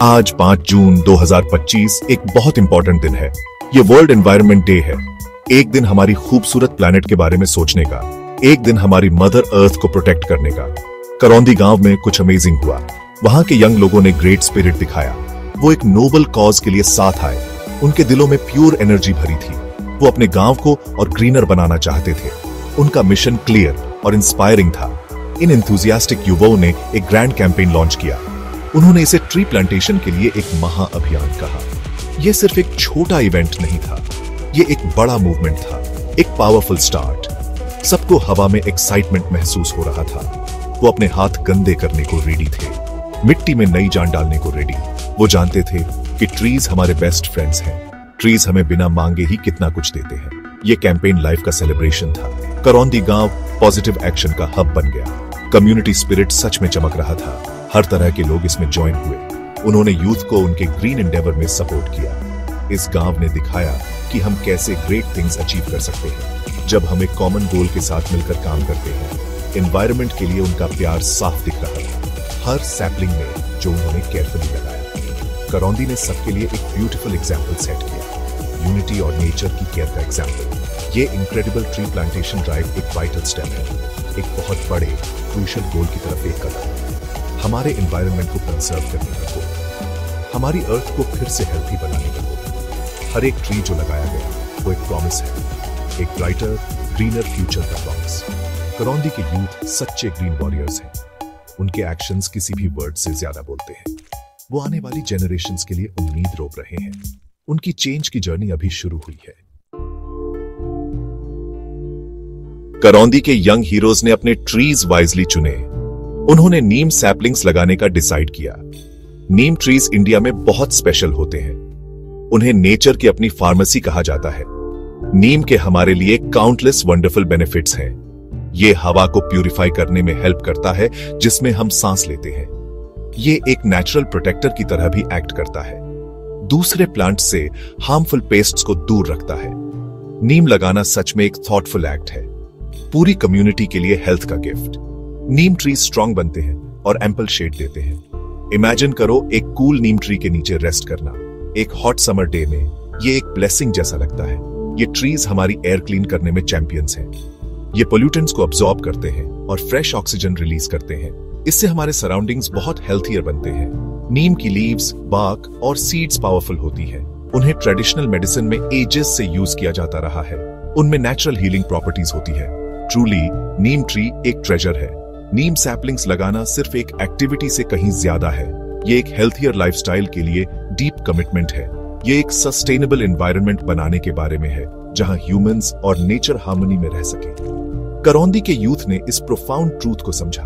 आज 5 जून 2025 एक बहुत इंपॉर्टेंट दिन है। ये वर्ल्ड एनवायरनमेंट डे है। एक दिन हमारी खूबसूरत प्लैनेट के बारे में सोचने का, एक दिन हमारी मदर अर्थ को प्रोटेक्ट करने का। करौंदी गांव में कुछ अमेजिंग हुआ। वहां के यंग लोगों ने ग्रेट स्पिरिट दिखाया। वो एक नोबल कॉज के लिए साथ आए। उनके दिलों में प्योर एनर्जी भरी थी। वो अपने गांव को और ग्रीनर बनाना चाहते थे। उनका मिशन क्लियर और इंस्पायरिंग था। इन एंथुसियास्टिक युवाओं ने एक ग्रैंड कैंपेन लॉन्च किया। उन्होंने इसे ट्री प्लांटेशन के लिए एक महाअभियान कहा। यह सिर्फ एक छोटा इवेंट नहीं था, यह एक बड़ा मूवमेंट था, एक पावरफुल स्टार्ट। सबको हवा में एक्साइटमेंट महसूस हो रहा था। वो अपने हाथ गंदे करने को रेडी थे, मिट्टी में नई जान डालने को रेडी। वो जानते थे कि ट्रीज हमारे बेस्ट फ्रेंड्स हैं। ट्रीज हमें बिना मांगे ही कितना कुछ देते हैं। ये कैंपेन लाइफ का सेलिब्रेशन था। करौंदी गांव पॉजिटिव एक्शन का हब बन गया। कम्युनिटी स्पिरिट सच में चमक रहा था। हर तरह के लोग इसमें ज्वाइन हुए। उन्होंने यूथ को उनके ग्रीन एंडेवर में सपोर्ट किया। इस गांव ने दिखाया कि हम कैसे ग्रेट थिंग्स अचीव कर सकते हैं जब हम एक कॉमन गोल के साथ मिलकर काम करते हैं। एनवायरनमेंट के लिए उनका प्यार साफ दिख रहा था हर सैपलिंग में जो उन्होंने केयरफुली लगाया। करौंदी ने सबके लिए एक ब्यूटीफुल एग्जाम्पल सेट किया, यूनिटी और नेचर की केयर का एग्जाम्पल। ये इनक्रेडिबल ट्री प्लांटेशन ड्राइव एक वाइटल स्टेप है, एक बहुत बड़े क्रूशियल गोल की तरफ एक कदम। हमारे एनवायरनमेंट को कंजर्व करने का गोल, हमारी अर्थ को फिर से हेल्थी बनाने का गोल। हर एक ट्री जो लगाया गया वो एक प्रॉमिस है, एक ब्राइटर ग्रीनर फ्यूचर का प्रॉमिस। करौंदी के यूथ सच्चे ग्रीन वॉरियर्स हैं। उनके एक्शंस किसी भी वर्ड से ज्यादा बोलते हैं। वो आने वाली जनरेशंस के लिए उम्मीद रोप रहे हैं। उनकी चेंज की जर्नी अभी शुरू हुई है। करौंदी के यंग हीरोज ने अपने ट्रीज वाइजली चुने। उन्होंने नीम सैपलिंग्स लगाने का डिसाइड किया। नीम ट्रीज इंडिया में बहुत स्पेशल होते हैं। उन्हें नेचर की अपनी फार्मेसी कहा जाता है। नीम के हमारे लिए काउंटलेस वंडरफुल बेनिफिट्स हैं। ये हवा को प्यूरिफाई करने में हेल्प करता है जिसमें हम सांस लेते हैं। ये एक नेचुरल प्रोटेक्टर की तरह भी एक्ट करता है। दूसरे प्लांट से हार्मफुल पेस्ट्स को दूर रखता है। नीम लगाना सच में एक थॉटफुल एक्ट है, पूरी कम्युनिटी के लिए हेल्थ का गिफ्ट। नीम ट्री स्ट्रांग बनते हैं और एम्पल शेड देते हैं। इमेजिन करो एक कूल नीम ट्री के नीचे रेस्ट करना एक हॉट समर डे में। ये एक ब्लेसिंग जैसा लगता है। ये ट्रीज हमारी एयर क्लीन करने में चैंपियंस हैं। ये पोल्यूटेंट्स को अब्सॉर्ब करते हैं और फ्रेश ऑक्सीजन रिलीज करते हैं। इससे हमारे सराउंडिंग्स बहुत हेल्थियर बनते हैं। नीम की लीव्स, बार्क और सीड्स पावरफुल होती है। उन्हें ट्रेडिशनल मेडिसिन में एजेस से यूज किया जाता रहा है। उनमें नेचुरल हीलिंग प्रॉपर्टीज होती है। ट्रूली नीम ट्री एक ट्रेजर है। नीम सैपलिंग्स लगाना सिर्फ एक एक्टिविटी से कहीं ज्यादा है। ये एक हेल्थियर लाइफस्टाइल के लिए डीप कमिटमेंट है। ये एक सस्टेनेबल एनवायरनमेंट बनाने के बारे में है जहां ह्यूमंस और नेचर हार्मनी में रह सके। करौंदी के यूथ ने इस प्रोफाउंड ट्रूथ को समझा।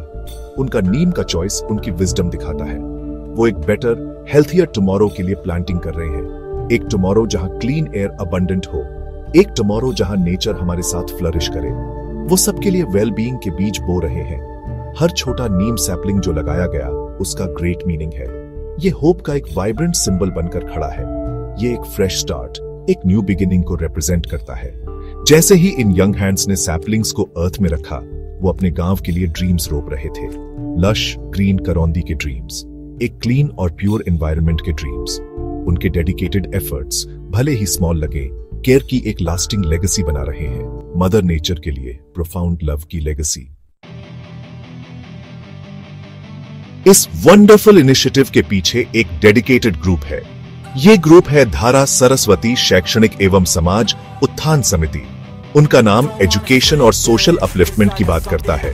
उनका नीम का चॉइस उनकी विजडम दिखाता है। वो एक बेटर हेल्थियर टुमारो के लिए प्लांटिंग कर रहे हैं। एक टुमारो जहां क्लीन एयर अबंडेंट हो, एक टुमारो जहां नेचर हमारे साथ फ्लरिश करे। वो सबके लिए वेल बीइंग के बीज बो रहे हैं। हर छोटा नीम सैपलिंग जो लगाया गया उसका ग्रेट मीनिंग है। ये होप का एक वाइब्रेंट सिंबल बनकर खड़ा है। ये एक फ्रेश स्टार्ट, एक न्यू बिगिनिंग को रिप्रेजेंट करता है। जैसे ही इन यंग हैंड्स ने सैपलिंग्स को अर्थ में रखा, वो अपने गांव के लिए ड्रीम्स रोप रहे थे। लश ग्रीन करौंदी के ड्रीम्स, एक क्लीन और प्योर एनवायरनमेंट के ड्रीम्स। उनके डेडिकेटेड एफर्ट्स भले ही स्मॉल लगे, केयर की एक लास्टिंग लेगेसी बना रहे हैं। मदर नेचर के लिए प्रोफाउंड लव की लेगेसी। इस वंडरफुल इनिशिएटिव के पीछे एक डेडिकेटेड ग्रुप है। ये ग्रुप है धारा सरस्वती शैक्षणिक एवं समाज उत्थान समिति। उनका नाम एजुकेशन और सोशल अपलिफ्टमेंट की बात करता है।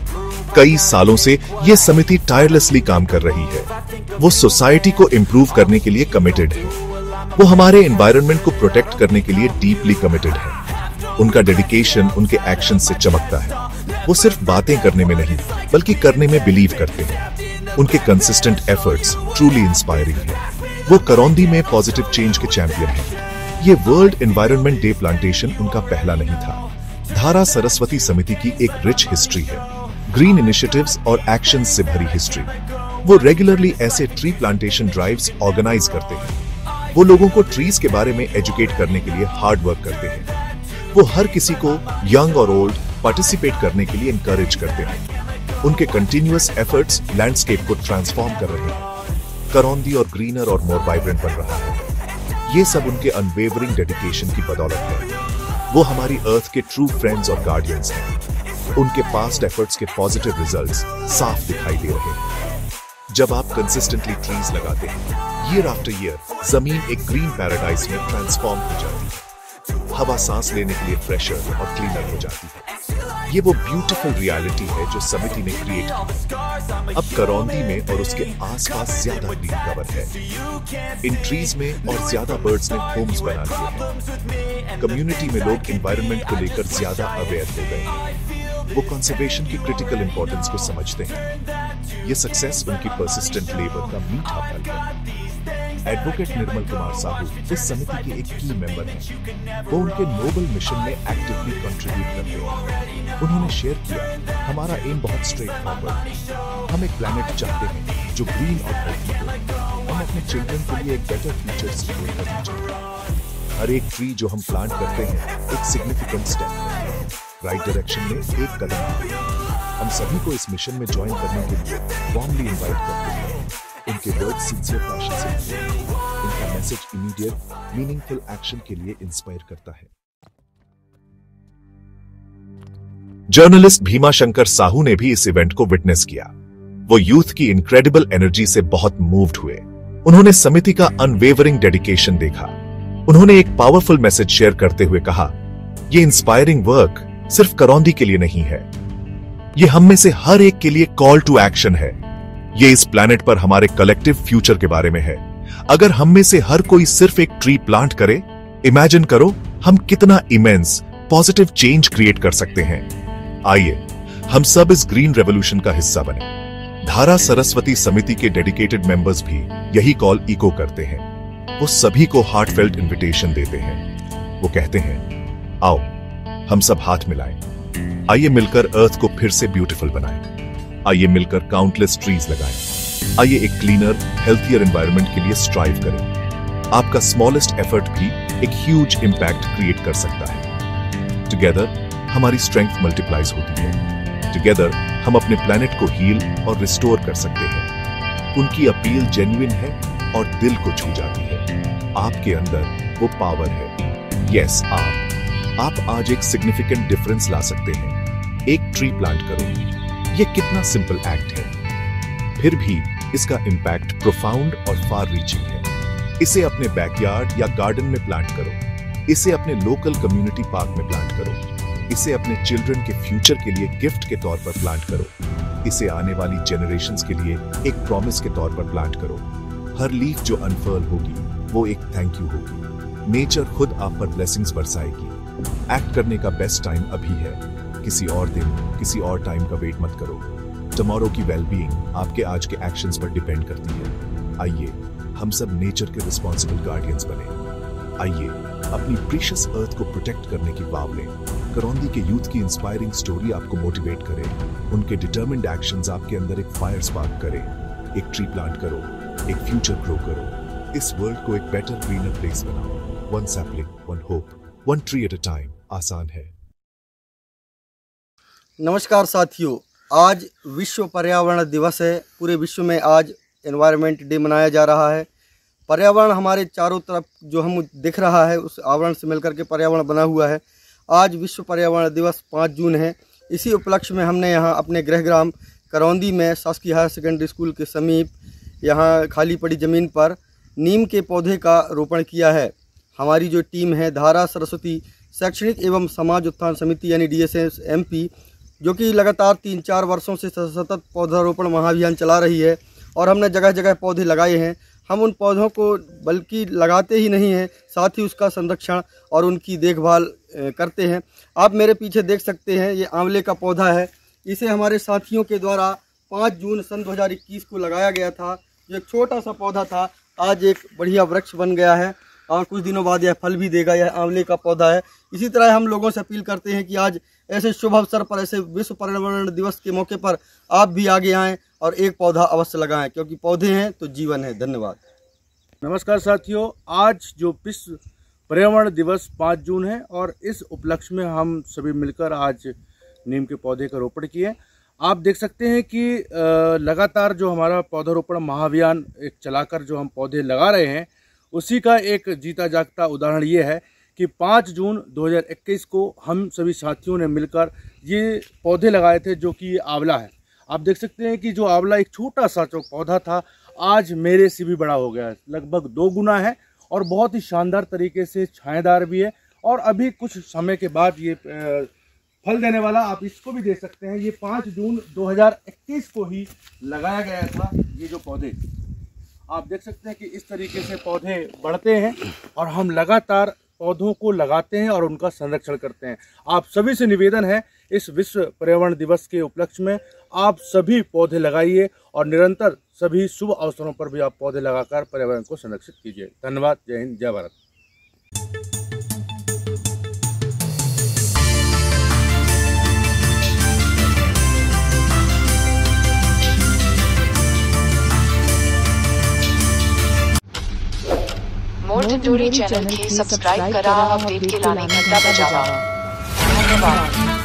कई सालों से ये समिति टायरलेसली काम कर रही है। वो सोसाइटी को इंप्रूव करने के लिए कमिटेड है। वो हमारे एनवायरनमेंट को प्रोटेक्ट करने के लिए डीपली कमिटेड है। उनका डेडिकेशन उनके एक्शन से चमकता है। वो सिर्फ बातें करने में नहीं बल्कि करने में बिलीव करते हैं। उनके कंसिस्टेंट एफर्ट्स ट्रूली इंस्पायरिंग है। वो करौंदी में पॉजिटिव चेंज के चैंपियन हैं। ये वर्ल्ड एनवायरनमेंट डे प्लांटेशन उनका पहला नहीं था। धारा सरस्वती समिति की एक रिच हिस्ट्री है, ग्रीन इनिशिएटिव्स और एक्शंस से भरी हिस्ट्री। वो रेगुलरली ऐसे ट्री प्लांटेशन ड्राइव्स ऑर्गेनाइज करते हैं। वो लोगों को ट्रीज के बारे में एजुकेट करने के लिए हार्ड वर्क करते हैं। वो हर किसी को, यंग और ओल्ड, पार्टिसिपेट करने के लिए इंकरेज करते हैं। उनके कंटिन्यूअस एफर्ट्स लैंडस्केप को ट्रांसफॉर्म कर रहे हैं। करौंदी और ग्रीनर और मोर वाइब्रेंट बन रहा है। ये सब उनके अनवेवरिंग डेडिकेशन की बदौलत है। वो हमारी अर्थ के ट्रू फ्रेंड्स और गार्डियंस हैं। उनके पास्ट एफर्ट्स के पॉजिटिव रिजल्ट्स साफ दिखाई दे रहे हैं। जब आप कंसिस्टेंटली ट्रीज लगाते हैं, ईयर आफ्टर ईयर जमीन एक ग्रीन पैराडाइज में ट्रांसफॉर्म हो जाती है। हवा सांस लेने के लिए फ्रेशर और क्लीनर हो जाती है। ये वो ब्यूटीफुल रियलिटी है जो समिति ने क्रिएट की। अब करौंदी में और उसके आसपास ज्यादा ग्रीन कवर है। इन ट्रीज में और ज्यादा बर्ड्स ने होम्स बना लिए हैं। कम्युनिटी में लोग एनवायरनमेंट को लेकर ज्यादा अवेयर हो गए हैं। वो कंजर्वेशन की क्रिटिकल इंपॉर्टेंस को समझते हैं। ये सक्सेस उनकी परसिस्टेंट लेबर का मीठा फल है। एडवोकेट निर्मल कुमार साहू इस समिति के एक की मेंबर हैं। वो उनके नोबल मिशन में एक्टिवली कंट्रीब्यूट करते हैं। उन्होंने शेयर किया, हमारा एम बहुत स्ट्रेट फॉरवर्ड है। हम एक प्लैनेट चाहते हैं जो ग्रीन और हेल्थी हो। हम अपने चिल्ड्रन के लिए एक बेटर फ्यूचर सिक्योर करना चाहते हैं। हर एक ट्री जो हम प्लांट करते हैं एक सिग्निफिकेंट स्टेप है, राइट डायरेक्शन में एक कदम है। हम सभी को इस मिशन में ज्वाइन करने के लिए वार्मली इनवाइट करते हैं। उनके वर्ड सिंसियर पैशन से भरे हैं। उनका मैसेज इमीडिएट मीनिंगफुल एक्शन के लिए इंस्पायर करता है। जर्नलिस्ट भीमा शंकर साहू ने भी इस इवेंट को विटनेस किया। वो यूथ की इनक्रेडिबल एनर्जी से बहुत मूव्ड हुए। उन्होंने समिति का अनवेवरिंग डेडिकेशन देखा। उन्होंने एक पावरफुल मैसेज शेयर करते हुए कहा, ये इंस्पायरिंग वर्क सिर्फ करौंदी के लिए नहीं है, ये हम में से हर एक के लिए कॉल टू एक्शन है। ये इस प्लैनेट पर हमारे कलेक्टिव फ्यूचर के बारे में है। अगर हम में से हर कोई सिर्फ एक ट्री प्लांट करे, इमेजिन करो हम कितना इमेंस पॉजिटिव चेंज क्रिएट कर सकते हैं। आइए हम सब इस ग्रीन रेवोल्यूशन का हिस्सा बने। धारा सरस्वती समिति के डेडिकेटेड मेंबर्स भी यही कॉल इको करते हैं। वो सभी को हार्टफेल्ट इनविटेशन देते हैं। वो कहते हैं, आओ हम सब हाथ मिलाएं। आइए मिलकर अर्थ को फिर से ब्यूटीफुल बनाएं। आइए मिलकर काउंटलेस ट्रीज लगाएं। आइए एक क्लीनर, हेल्थियर एनवायरनमेंट के लिए स्ट्राइव करें। आपका स्मॉलेस्ट एफर्ट भी एक ह्यूज इंपैक्ट क्रिएट कर सकता है। टुगेदर हमारी स्ट्रेंथ मल्टीप्लाइज होती है। टुगेदर हम अपने प्लैनेट को हील और रिस्टोर कर सकते हैं। उनकी अपील जेन्युइन है और दिल को छू जाती है। आपके अंदर वो पावर है। यस, आप आज एक सिग्निफिकेंट डिफरेंस ला सकते हैं। एक ट्री प्लांट करो। ये कितना सिंपल एक्ट है, फिर भी इसका इंपैक्ट प्रोफाउंड और फार रीचिंग है। इसे अपने बैकयार्ड या गार्डन में प्लांट करो। इसे अपने लोकल कम्युनिटी पार्क में प्लांट करो। इसे अपने चिल्ड्रन के फ्यूचर के लिए गिफ्ट के तौर पर प्लांट करो। इसे आने वाली जनरेशंस के लिए एक प्रॉमिस के तौर पर प्लांट करो। हर लीफ जो अनफर्ल होगी वो एक थैंक यू होगी। नेचर खुद आप पर ब्लेसिंग्स बरसाएगी। एक्ट करने का बेस्ट टाइम अभी है। किसी और दिन, किसी और टाइम का वेट मत करो। टुमारो की वेलबीइंग आपके आज के एक्शंस पर डिपेंड करती है। आइए हम सब नेचर के रिस्पॉन्सिबल गार्डियंस बने। आइए अपनी प्रीशियस अर्थ को प्रोटेक्ट करने की वाव लें। करौंदी के यूथ की इंस्पायरिंग स्टोरी आपको मोटिवेट करे। उनके डिटर्मिन्ड एक्शंस आपके अंदर एक फायर स्पार्क करे। एक ट्री प्लांट करो, एक फ्यूचर ग्रो करो। इस वर्ल्ड को एक बेटर ग्रीनर प्लेस बनाओ। One sapling, one hope, one tree at a time. आसान है। नमस्कार साथियों, आज विश्व पर्यावरण दिवस है। पूरे विश्व में आज एनवायरनमेंट डे मनाया जा रहा है। पर्यावरण हमारे चारों तरफ जो हम दिख रहा है उस आवरण से मिलकर के पर्यावरण बना हुआ है। आज विश्व पर्यावरण दिवस 5 जून है। इसी उपलक्ष्य में हमने यहाँ अपने गृह ग्राम करौंदी में शासकीय हायर सेकेंडरी स्कूल के समीप यहाँ खाली पड़ी ज़मीन पर नीम के पौधे का रोपण किया है। हमारी जो टीम है धारा सरस्वती शैक्षणिक एवं समाज उत्थान समिति यानी DSS MP, जो कि लगातार 3-4 वर्षों से सतत पौधारोपण महाअभियान चला रही है और हमने जगह जगह पौधे लगाए हैं। हम उन पौधों को बल्कि लगाते ही नहीं हैं, साथ ही उसका संरक्षण और उनकी देखभाल करते हैं। आप मेरे पीछे देख सकते हैं, ये आंवले का पौधा है। इसे हमारे साथियों के द्वारा 5 जून सन 2021 को लगाया गया था। जो एक छोटा सा पौधा था, आज एक बढ़िया वृक्ष बन गया है और कुछ दिनों बाद यह फल भी देगा। यह आंवले का पौधा है। इसी तरह हम लोगों से अपील करते हैं कि आज ऐसे शुभ अवसर पर, ऐसे विश्व पर्यावरण दिवस के मौके पर आप भी आगे आएं और एक पौधा अवश्य लगाएं, क्योंकि पौधे हैं तो जीवन है। धन्यवाद। नमस्कार साथियों, आज जो विश्व पर्यावरण दिवस 5 जून है और इस उपलक्ष्य में हम सभी मिलकर आज नीम के पौधे का रोपण किए। आप देख सकते हैं कि लगातार जो हमारा पौधारोपण महाअभियान एक चलाकर जो हम पौधे लगा रहे हैं, उसी का एक जीता जागता उदाहरण ये है कि 5 जून 2021 को हम सभी साथियों ने मिलकर ये पौधे लगाए थे, जो कि आंवला है। आप देख सकते हैं कि जो आंवला एक छोटा सा जो पौधा था, आज मेरे से भी बड़ा हो गया है, लगभग 2 गुना है और बहुत ही शानदार तरीके से छायादार भी है। और अभी कुछ समय के बाद ये फल देने वाला, आप इसको भी देख सकते हैं। ये 5 जून 2021 को ही लगाया गया था। ये जो पौधे आप देख सकते हैं कि इस तरीके से पौधे बढ़ते हैं और हम लगातार पौधों को लगाते हैं और उनका संरक्षण करते हैं। आप सभी से निवेदन है, इस विश्व पर्यावरण दिवस के उपलक्ष्य में आप सभी पौधे लगाइए और निरंतर सभी शुभ अवसरों पर भी आप पौधे लगाकर पर्यावरण को संरक्षित कीजिए। धन्यवाद। जय हिंद, जय भारत। मोर टिटोरी चैनल के सब्सक्राइब करा, अपडेट के लाने घंटा बजावा। धन्यवाद।